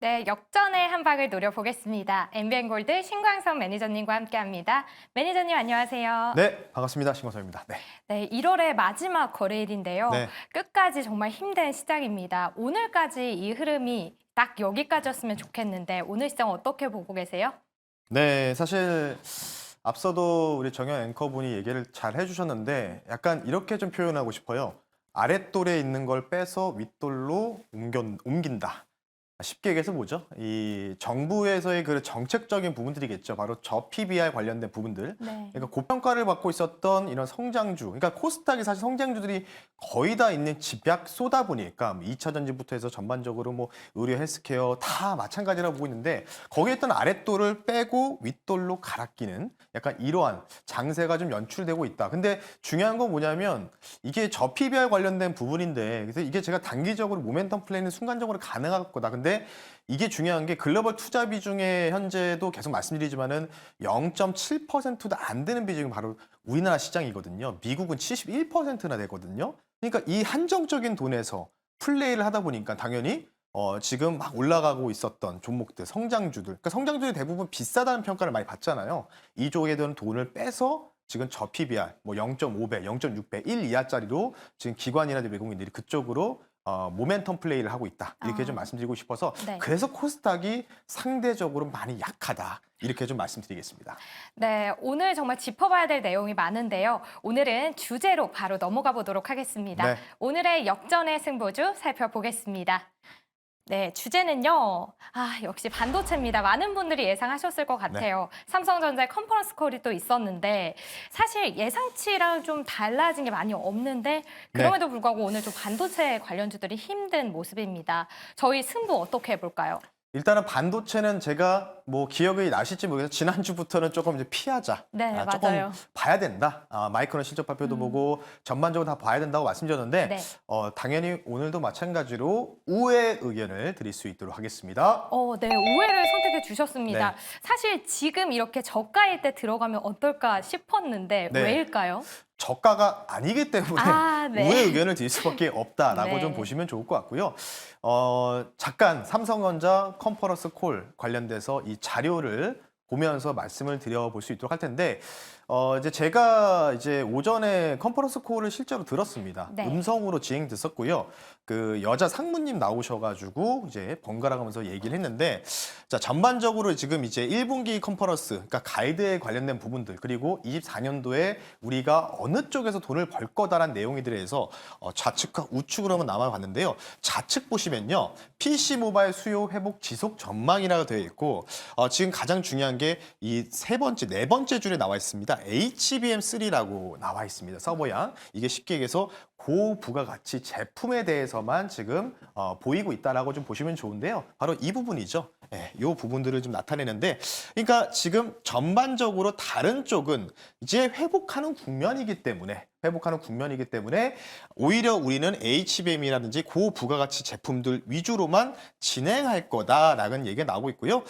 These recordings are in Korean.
네, 역전의 한 방을 노려보겠습니다. MBN골드 신광선 매니저님과 함께합니다. 매니저님 안녕하세요. 네, 반갑습니다. 신광섭입니다. 네. 네, 1월의 마지막 거래일인데요. 네. 끝까지 정말 힘든 시장입니다. 오늘까지 이 흐름이 딱 여기까지였으면 좋겠는데 오늘 시장 어떻게 보고 계세요? 네, 사실 앞서도 우리 정현 앵커분이 얘기를 잘 해주셨는데 약간 이렇게 좀 표현하고 싶어요. 아랫돌에 있는 걸 빼서 윗돌로 옮긴다. 쉽게 얘기해서 뭐죠? 이 정부에서의 그 정책적인 부분들이겠죠. 바로 저PBR 관련된 부분들. 네. 그러니까 고평가를 받고 있었던 이런 성장주, 그러니까 코스닥이 사실 성장주들이 거의 다 있는 집약 쏘다 보니까 2차 전지부터 해서 전반적으로 뭐 의료, 헬스케어 다 마찬가지라고 보고 있는데 거기에 있던 아랫돌을 빼고 윗돌로 갈아 끼는 약간 이러한 장세가 좀 연출되고 있다. 근데 중요한 건 뭐냐면 이게 저PBR 관련된 부분인데 그래서 이게 제가 단기적으로 모멘텀 플레이는 순간적으로 가능할 거다. 근데 이게 중요한 게 글로벌 투자 비중에 현재도 계속 말씀드리지만은 0.7%도 안 되는 비중이 바로 우리나라 시장이거든요. 미국은 71%나 되거든요. 그러니까 이 한정적인 돈에서 플레이를 하다 보니까 당연히 지금 막 올라가고 있었던 종목들, 성장주들, 그러니까 성장주들이 대부분 비싸다는 평가를 많이 받잖아요. 이쪽에 대한 돈을 빼서 지금 저PBR 뭐 0.5배, 0.6배, 1 이하짜리로 지금 기관이나 외국인들이 그쪽으로 모멘텀 플레이를 하고 있다. 이렇게 좀 말씀드리고 싶어서 네. 그래서 코스닥이 상대적으로 많이 약하다. 이렇게 좀 말씀드리겠습니다. 네, 오늘 정말 짚어봐야 될 내용이 많은데요. 오늘은 주제로 바로 넘어가 보도록 하겠습니다. 네. 오늘의 역전의 승부주 살펴보겠습니다. 네, 주제는요. 역시 반도체입니다. 많은 분들이 예상하셨을 것 같아요. 삼성전자의 컨퍼런스 콜이 또 있었는데 사실 예상치랑 좀 달라진 게 많이 없는데 그럼에도 불구하고 오늘 좀 반도체 관련주들이 힘든 모습입니다. 저희 승부 어떻게 해볼까요? 일단은 반도체는 제가 뭐 기억이 나실지 모르겠어요. 지난주부터는 조금 이제 피하자. 네, 조금 맞아요. 봐야 된다. 마이크론 실적 발표도 보고 전반적으로 다 봐야 된다고 말씀드렸는데 네. 당연히 오늘도 마찬가지로 우회 의견을 드릴 수 있도록 하겠습니다. 네, 우회를 선택해 주셨습니다. 네. 사실 지금 이렇게 저가일 때 들어가면 어떨까 싶었는데 네. 왜일까요? 저가가 아니기 때문에 네. 우회 의견을 드릴 수밖에 없다라고 네. 좀 보시면 좋을 것 같고요. 잠깐 삼성전자 컨퍼런스 콜 관련돼서 이 자료를 보면서 말씀을 드려볼 수 있도록 할 텐데 이제 제가 이제 오전에 컨퍼런스 콜을 실제로 들었습니다. 네. 음성으로 진행됐었고요. 그 여자 상무님 나오셔가지고 이제 번갈아 가면서 얘기를 했는데 자 전반적으로 지금 이제 1분기 컨퍼런스 그러니까 가이드에 관련된 부분들 그리고 24년도에 우리가 어느 쪽에서 돈을 벌 거다라는 내용에 대해서 좌측과 우측으로 한번 남아봤는데요. 좌측 보시면요. PC 모바일 수요 회복 지속 전망이라고 되어 있고 지금 가장 중요한 게 이 세 번째, 네 번째 줄에 나와 있습니다. HBM3라고 나와 있습니다. 서버양. 이게 쉽게 얘기해서 고부가가치 제품에 대해서만 지금 보이고 있다라고 좀 보시면 좋은데요. 바로 이 부분이죠. 이 부분들을 좀 나타내는데 그러니까 지금 전반적으로 다른 쪽은 이제 회복하는 국면이기 때문에 오히려 우리는 HBM이라든지 고부가가치 제품들 위주로만 진행할 거다라는 얘기가 나오고 있고요.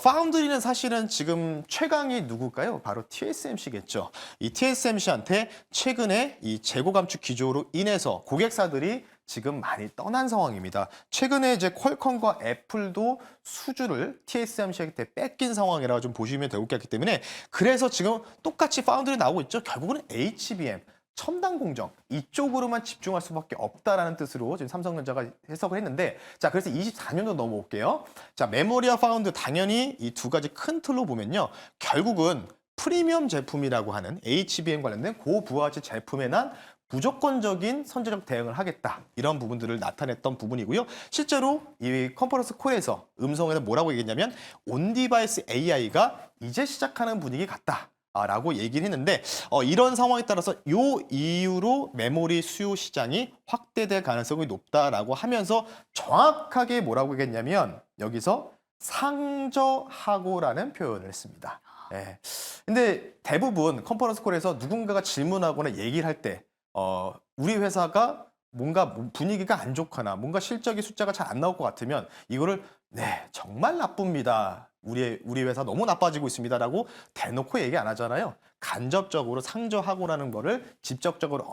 파운드리는 사실은 지금 최강이 누굴까요? 바로 TSMC겠죠. 이 TSMC한테 최근에 이 재고 감축 기조로 인해서 고객사들이 지금 많이 떠난 상황입니다. 최근에 이제 퀄컴과 애플도 수주를 TSMC한테 뺏긴 상황이라고 좀 보시면 될 것 같기 때문에 그래서 지금 똑같이 파운드리 나오고 있죠. 결국은 HBM. 첨단 공정 이쪽으로만 집중할 수밖에 없다라는 뜻으로 지금 삼성전자가 해석을 했는데 자 그래서 24년도 넘어올게요. 자 메모리와 파운드 당연히 이 두 가지 큰 틀로 보면요. 결국은 프리미엄 제품이라고 하는 HBM 관련된 고부가가치 제품에 난 무조건적인 선제적 대응을 하겠다. 이런 부분들을 나타냈던 부분이고요. 실제로 이 컨퍼런스 콜에서 음성에는 뭐라고 얘기했냐면 온디바이스 AI가 이제 시작하는 분위기 같다. 라고 얘기를 했는데 이런 상황에 따라서 요 이유로 메모리 수요 시장이 확대될 가능성이 높다라고 하면서 정확하게 뭐라고 얘기했냐면 여기서 상저하고라는 표현을 했습니다. 근데 대부분 컨퍼런스 콜에서 누군가가 질문하거나 얘기를 할 때 우리 회사가 뭔가 분위기가 안 좋거나 뭔가 실적의 숫자가 잘 안 나올 것 같으면 이거를 네 정말 나쁩니다. 우리 회사 너무 나빠지고 있습니다라고 대놓고 얘기 안 하잖아요. 간접적으로 상저하고라는 거를 직접적으로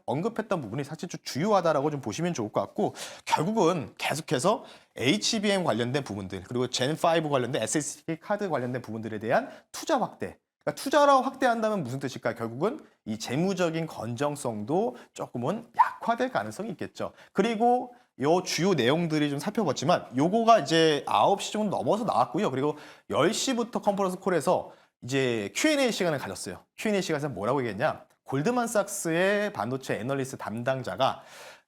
언급했던 부분이 사실 좀 주요하다라고 좀 보시면 좋을 것 같고, 결국은 계속해서 HBM 관련된 부분들, 그리고 젠5 관련된 SSD 카드 관련된 부분들에 대한 투자 확대. 그러니까 투자로 확대한다면 무슨 뜻일까? 결국은 이 재무적인 건정성도 조금은 약화될 가능성이 있겠죠. 그리고 요 주요 내용들이 좀 살펴봤지만 요거가 이제 9시 좀 넘어서 나왔고요. 그리고 10시부터 컨퍼런스 콜에서 이제 Q&A 시간을 가졌어요. Q&A 시간에서 뭐라고 얘기했냐? 골드만삭스의 반도체 애널리스트 담당자가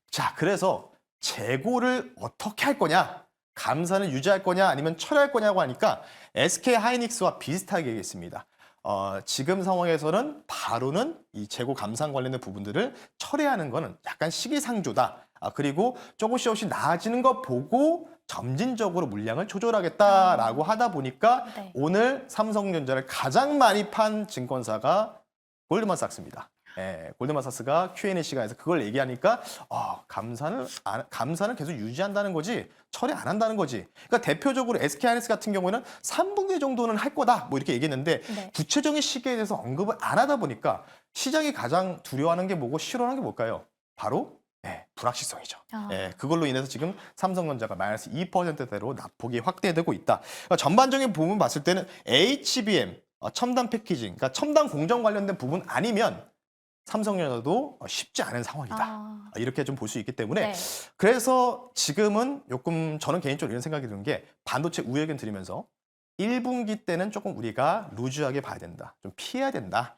자, 그래서 재고를 어떻게 할 거냐? 감산을 유지할 거냐 아니면 철회할 거냐고 하니까 SK 하이닉스와 비슷하게 얘기했습니다. 지금 상황에서는 바로는 이 재고 감산 관련된 부분들을 철회하는 거는 약간 시기상조다. 그리고 조금씩 나아지는 거 보고 점진적으로 물량을 조절하겠다라고 하다 보니까 네. 오늘 삼성전자를 가장 많이 판 증권사가 골드만삭스입니다. 예, 골드만삭스가 Q&A 시간에서 그걸 얘기하니까 감산을 계속 유지한다는 거지 철회 안 한다는 거지. 그러니까 대표적으로 SK하이닉스 같은 경우에는 3분기 정도는 할 거다 뭐 이렇게 얘기했는데 네. 구체적인 시기에 대해서 언급을 안 하다 보니까 시장이 가장 두려워하는 게 뭐고 싫어하는 게 뭘까요? 바로 불확실성이죠. 그걸로 인해서 지금 삼성전자가 마이너스 2%대로 낙폭이 확대되고 있다. 그러니까 전반적인 부분 봤을 때는 HBM, 첨단 패키징, 그러니까 첨단 공정 관련된 부분 아니면 삼성전자도 쉽지 않은 상황이다. 이렇게 좀 볼 수 있기 때문에 네. 그래서 지금은 조금 저는 개인적으로 이런 생각이 드는 게 반도체 우회 의견 드리면서 1분기 때는 조금 우리가 루즈하게 봐야 된다. 좀 피해야 된다.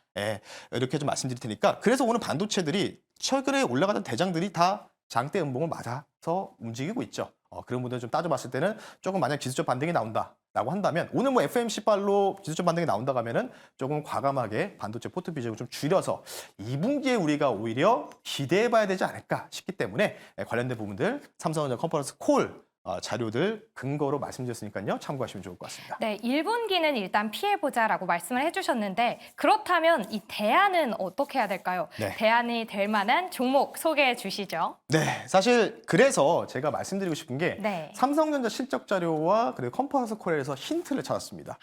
이렇게 좀 말씀드릴 테니까 그래서 오늘 반도체들이 최근에 올라가던 대장들이 다 장대 음봉을 맞아서 움직이고 있죠. 그런 분들 좀 따져봤을 때는 조금 만약 기술적 반등이 나온다라고 한다면 오늘 뭐 FMC 발로 기술적 반등이 나온다고 하면은 조금 과감하게 반도체 포트 비중을 좀 줄여서 2분기에 우리가 오히려 기대해봐야 되지 않을까 싶기 때문에 관련된 부분들 삼성전자 컨퍼런스 콜 자료들 근거로 말씀드렸으니까요. 참고하시면 좋을 것 같습니다. 네, 1분기는 일단 피해보자라고 말씀을 해주셨는데 그렇다면 이 대안은 어떻게 해야 될까요? 네. 대안이 될 만한 종목 소개해 주시죠. 네, 사실 그래서 제가 말씀드리고 싶은 게 네. 삼성전자 실적 자료와 그리고 컨퍼런스 콜에서 힌트를 찾았습니다.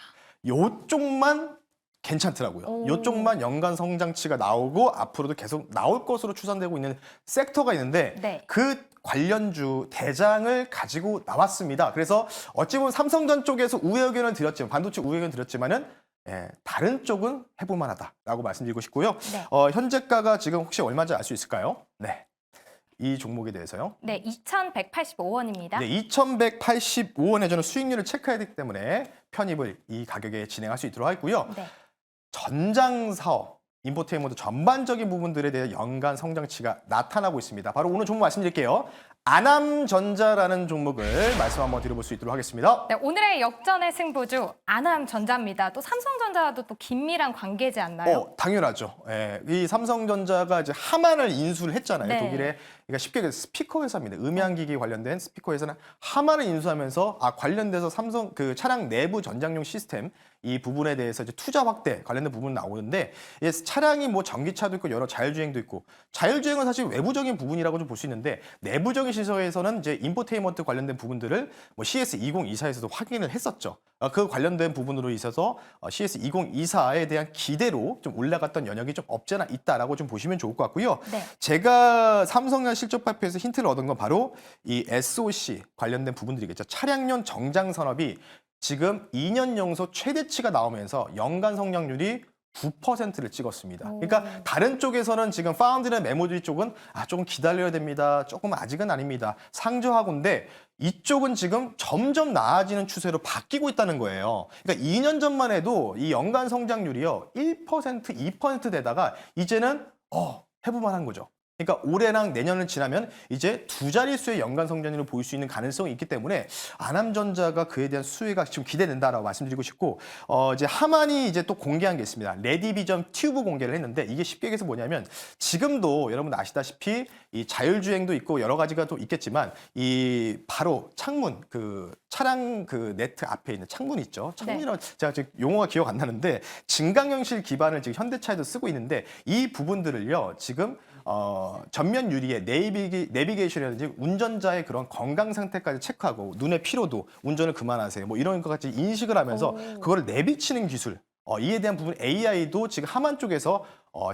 요쪽만 괜찮더라고요. 오. 요쪽만 연간 성장치가 나오고 앞으로도 계속 나올 것으로 추산되고 있는 섹터가 있는데 네. 그 관련주 대장을 가지고 나왔습니다. 그래서 어찌 보면 삼성전 쪽에서 우회 의견을 드렸지만 반도체 우회 의견을 드렸지만은 다른 쪽은 해볼 만하다라고 말씀드리고 싶고요. 네. 현재가가 지금 혹시 얼마인지 알 수 있을까요? 네. 이 종목에 대해서요. 네, 2,185원입니다. 네, 2,185원에 저는 수익률을 체크해야 되기 때문에 편입을 이 가격에 진행할 수 있도록 하고요. 네. 전장 사업, 인포테인먼트 전반적인 부분들에 대해 연간 성장치가 나타나고 있습니다. 바로 오늘 종목 말씀드릴게요. 아남전자라는 종목을 말씀 한번 드려볼 수 있도록 하겠습니다. 네, 오늘의 역전의 승부주 아남전자입니다. 또 삼성전자와도 또 긴밀한 관계지 않나요? 당연하죠. 이 삼성전자가 이제 하만을 인수를 했잖아요. 네. 독일의 그러니까 쉽게 얘기해서 스피커 회사입니다. 음향기기 관련된 스피커 회사는 하만을 인수하면서 관련돼서 삼성 그 차량 내부 전장용 시스템 이 부분에 대해서 이제 투자 확대 관련된 부분 나오는데 차량이 뭐 전기차도 있고 여러 자율주행도 있고 자율주행은 사실 외부적인 부분이라고 좀 볼 수 있는데 내부적인 시설에서는 이제 인포테인먼트 관련된 부분들을 뭐 CS2024에서도 확인을 했었죠. 그 관련된 부분으로 있어서 CS2024에 대한 기대로 좀 올라갔던 연역이 좀 없지 않아 있다라고 좀 보시면 좋을 것 같고요. 네. 제가 삼성전 실적 발표에서 힌트를 얻은 건 바로 이 SOC 관련된 부분들이겠죠. 차량용 정장 산업이 지금 2년 연속 최대치가 나오면서 연간 성장률이 9%를 찍었습니다. 그러니까 다른 쪽에서는 지금 파운드나 메모리 쪽은 조금 기다려야 됩니다. 조금 아직은 아닙니다. 상저하고인데 이쪽은 지금 점점 나아지는 추세로 바뀌고 있다는 거예요. 그러니까 2년 전만 해도 이 연간 성장률이요 1%, 2%대다가 이제는 해볼만한 거죠. 그러니까 올해랑 내년을 지나면 이제 두 자릿수의 연간 성장률을 보일 수 있는 가능성이 있기 때문에 아남전자가 그에 대한 수혜가 지금 기대된다라고 말씀드리고 싶고 이제 하만이 이제 또 공개한 게 있습니다. 레디비전 튜브 공개를 했는데 이게 쉽게 얘기해서 뭐냐면 지금도 여러분 아시다시피 이 자율주행도 있고 여러 가지가 또 있겠지만 이 바로 창문 그 차량 그 네트 앞에 있는 창문 있죠. 창문이라고 제가 지금 용어가 기억 안 나는데 증강현실 기반을 지금 현대차에도 쓰고 있는데 이 부분들을요 지금 전면 유리에 내비게이션이라든지 운전자의 그런 건강 상태까지 체크하고 눈의 피로도, 운전을 그만하세요. 뭐 이런 것까지 인식을 하면서 그거를 내비치는 기술. 이에 대한 부분 AI도 지금 하만 쪽에서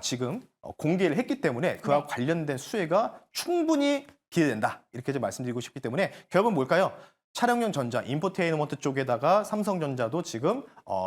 지금 공개를 했기 때문에 그와 네. 관련된 수혜가 충분히 기대된다. 이렇게 좀 말씀드리고 싶기 때문에 결국은 뭘까요? 차량용 전자, 인포테인먼트 쪽에다가 삼성전자도 지금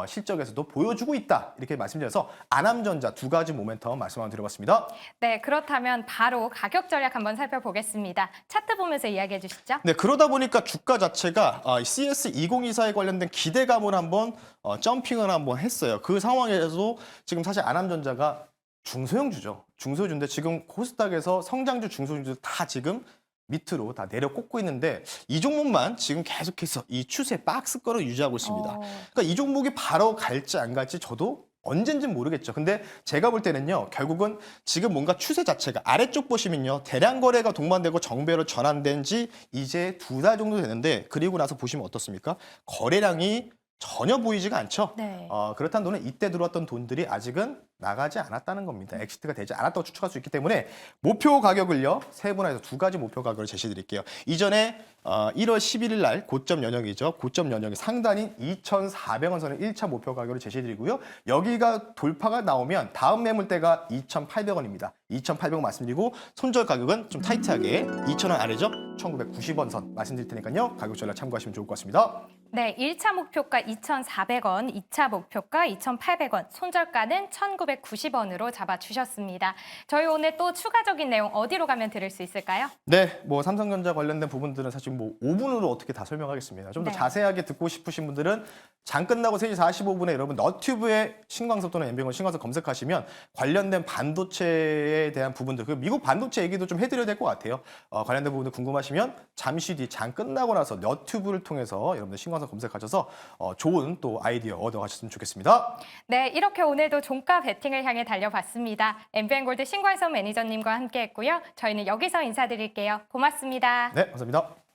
실적에서도 보여주고 있다. 이렇게 말씀드려서 아남전자 두 가지 모멘텀 말씀 한번 드려봤습니다. 네, 그렇다면 바로 가격 전략 한번 살펴보겠습니다. 차트 보면서 이야기해 주시죠. 네, 그러다 보니까 주가 자체가 CS2024에 관련된 기대감을 한번 점핑을 한번 했어요. 그 상황에서도 지금 사실 아남전자가 중소형주죠. 중소형주인데 지금 코스닥에서 성장주, 중소형주 다 지금 밑으로 다 내려 꽂고 있는데 이 종목만 지금 계속해서 이 추세 박스권을 유지하고 있습니다. 그러니까 이 종목이 바로 갈지 안 갈지 저도 언젠진 모르겠죠. 근데 제가 볼 때는요, 결국은 지금 뭔가 추세 자체가 아래쪽 보시면요, 대량 거래가 동반되고 정배로 전환된 지 이제 2달 정도 되는데, 그리고 나서 보시면 어떻습니까? 거래량이 전혀 보이지가 않죠. 네. 그렇다는 돈은 이때 들어왔던 돈들이 아직은 나가지 않았다는 겁니다. 엑시트가 되지 않았다고 추측할 수 있기 때문에 목표 가격을요, 세분화해서 두 가지 목표 가격을 제시해 드릴게요. 이전에 1월 11일 날 고점 연역이죠. 고점 연역이 상단인 2,400원 선을 1차 목표 가격으로 제시해 드리고요. 여기가 돌파가 나오면 다음 매물대가 2,800원입니다. 2,800원 말씀드리고 손절 가격은 좀 타이트하게 2,000원 아래죠. 1,990원 선 말씀드릴 테니까요. 가격 전략 참고하시면 좋을 것 같습니다. 네, 1차 목표가 2,400원, 2차 목표가 2,800원, 손절가는 1,990원으로 잡아주셨습니다. 저희 오늘 또 추가적인 내용 어디로 가면 들을 수 있을까요? 네, 뭐 삼성전자 관련된 부분들은 사실 뭐 5분으로 어떻게 다 설명하겠습니다. 좀 더 네. 자세하게 듣고 싶으신 분들은 장 끝나고 3시 45분에 여러분 너튜브에 신광섭 또는 엠병원 신광섭 검색하시면 관련된 반도체에 대한 부분들, 그 미국 반도체 얘기도 좀 해드려야 될 것 같아요. 관련된 부분들 궁금하시면 잠시 뒤 장 끝나고 나서 너튜브를 통해서 여러분들 신광섭 검색하셔서 좋은 또 아이디어 얻어가셨으면 좋겠습니다. 네, 이렇게 오늘도 종가 베팅을 향해 달려봤습니다. MBN골드 신광섭 매니저님과 함께했고요. 저희는 여기서 인사드릴게요. 고맙습니다. 네, 감사합니다.